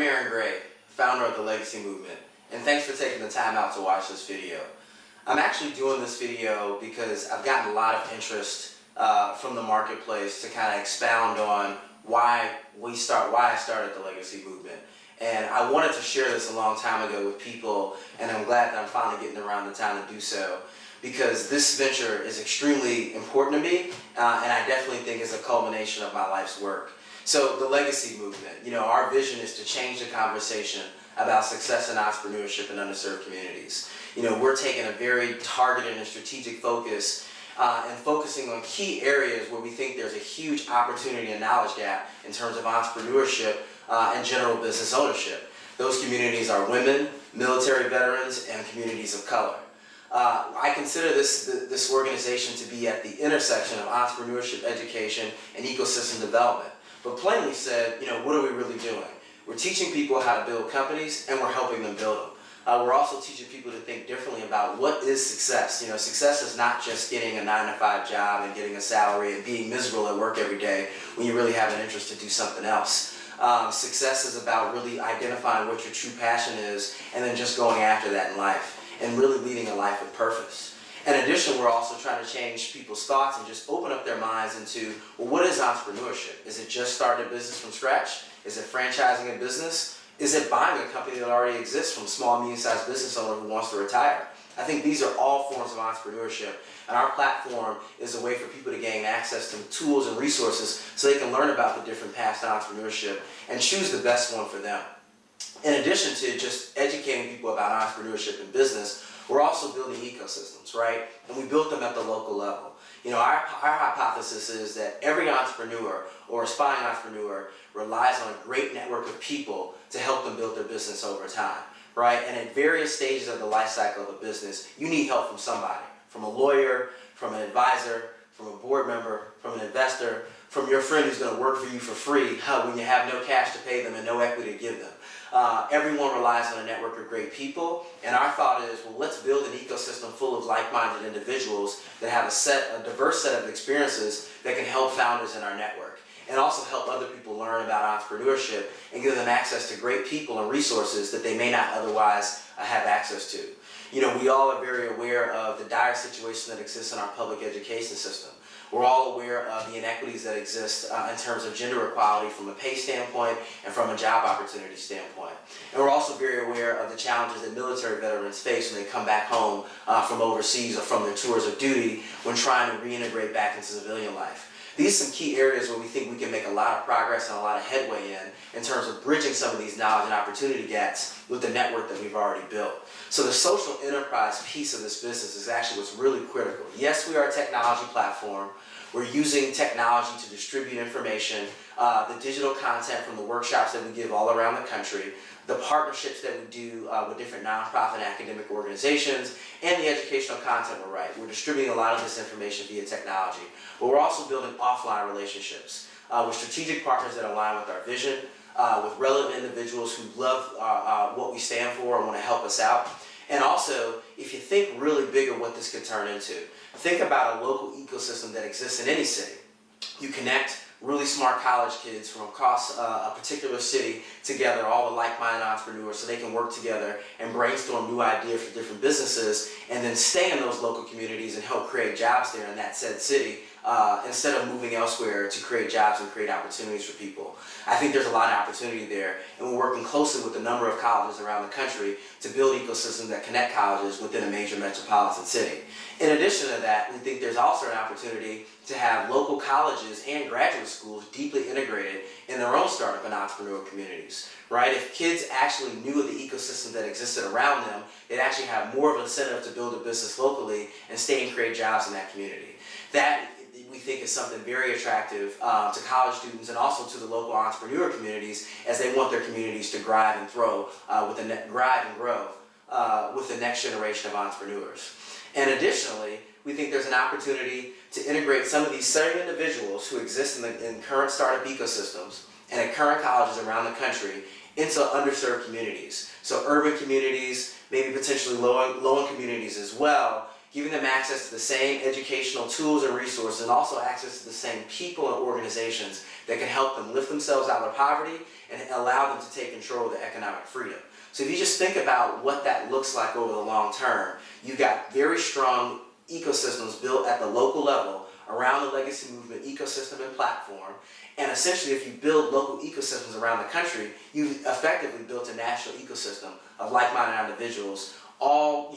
Aaron Gray, founder of the Legacy Movement, and thanks for taking the time out to watch this video. I'm actually doing this video because I've gotten a lot of interest from the marketplace to kind of expound on why I started the Legacy Movement. And I wanted to share this a long time ago with people, and I'm glad that I'm finally getting around the time to do so, because this venture is extremely important to me, and I definitely think is a culmination of my life's work. So the Legacy Movement, our vision is to change the conversation about success in entrepreneurship in underserved communities. We're taking a very targeted and strategic focus and focusing on key areas where we think there's a huge opportunity and knowledge gap in terms of entrepreneurship and general business ownership. Those communities are women, military veterans, and communities of color. I consider this organization to be at the intersection of entrepreneurship, education, and ecosystem development. But plainly said, what are we really doing? We're teaching people how to build companies, and we're helping them build them. We're also teaching people to think differently about what is success. Success is not just getting a 9-to-5 job and getting a salary and being miserable at work every day when you really have an interest to do something else. Success is about really identifying what your true passion is and then just going after that in life and really leading a life with purpose. In addition, we're also trying to change people's thoughts and just open up their minds into, well, what is entrepreneurship? Is it just starting a business from scratch? Is it franchising a business? Is it buying a company that already exists from a small, medium-sized business owner who wants to retire? I think these are all forms of entrepreneurship, and our platform is a way for people to gain access to tools and resources so they can learn about the different paths to entrepreneurship and choose the best one for them. In addition to just educating people about entrepreneurship and business, we're also building ecosystems, right? And we built them at the local level. Our hypothesis is that every entrepreneur or aspiring entrepreneur relies on a great network of people to help them build their business over time, right? And at various stages of the life cycle of a business, you need help from somebody, from a lawyer, from an advisor, from a board member, from an investor, from your friend who's going to work for you for free when you have no cash to pay them and no equity to give them. Everyone relies on a network of great people, and our thought is, well, let's build an ecosystem full of like-minded individuals that have a diverse set of experiences that can help founders in our network and also help other people learn about entrepreneurship and give them access to great people and resources that they may not otherwise have access to. We all are very aware of the dire situation that exists in our public education system. We're all aware of the inequities that exist in terms of gender equality from a pay standpoint and from a job opportunity standpoint. And we're also very aware of the challenges that military veterans face when they come back home from overseas or from their tours of duty when trying to reintegrate back into civilian life. These are some key areas where we think we can make a lot of progress and a lot of headway in terms of bridging some of these knowledge and opportunity gaps with the network that we've already built. So the social enterprise piece of this business is actually what's really critical. Yes, we are a technology platform. We're using technology to distribute information, the digital content from the workshops that we give all around the country, the partnerships that we do with different nonprofit and academic organizations, and the educational content we're writing. We're distributing a lot of this information via technology. But we're also building offline relationships with strategic partners that align with our vision, with relevant individuals who love what we stand for and want to help us out. And also, if you think really big of what this could turn into, think about a local ecosystem that exists in any city. You connect really smart college kids from across a particular city together, all the like-minded entrepreneurs, so they can work together and brainstorm new ideas for different businesses and then stay in those local communities and help create jobs there in that said city instead of moving elsewhere to create jobs and create opportunities for people. I think there's a lot of opportunity there, and we're working closely with a number of colleges around the country to build ecosystems that connect colleges within a major metropolitan city. In addition to that, we think there's also an opportunity to have local colleges and graduate schools deeply integrated in their own startup and entrepreneurial communities, right? If kids actually knew of the ecosystem that existed around them, they'd actually have more of an incentive to build a business locally and stay and create jobs in that community. That, we think, is something very attractive to college students and also to the local entrepreneur communities as they want their communities to grow with the next generation of entrepreneurs. And additionally, we think there's an opportunity to integrate some of these same individuals who exist in current startup ecosystems and at current colleges around the country into underserved communities. So urban communities, maybe potentially low-income communities as well, giving them access to the same educational tools and resources, and also access to the same people and organizations that can help them lift themselves out of poverty and allow them to take control of their economic freedom. So if you just think about what that looks like over the long term, you've got very strong ecosystems built at the local level around the legacy movement ecosystem and platform. And essentially, if you build local ecosystems around the country, you've effectively built a national ecosystem of like-minded individuals, all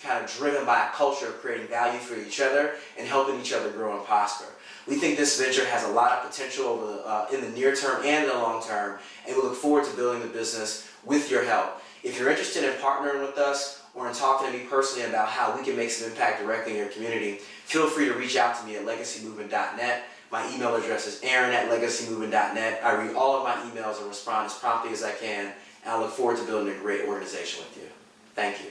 kind of driven by a culture of creating value for each other and helping each other grow and prosper. We think this venture has a lot of potential over in the near term and in the long term, and we look forward to building the business with your help. If you're interested in partnering with us or in talking to me personally about how we can make some impact directly in your community, feel free to reach out to me at legacymovement.net. My email address is aaron@legacymovement.net. I read all of my emails and respond as promptly as I can, and I look forward to building a great organization with you. Thank you.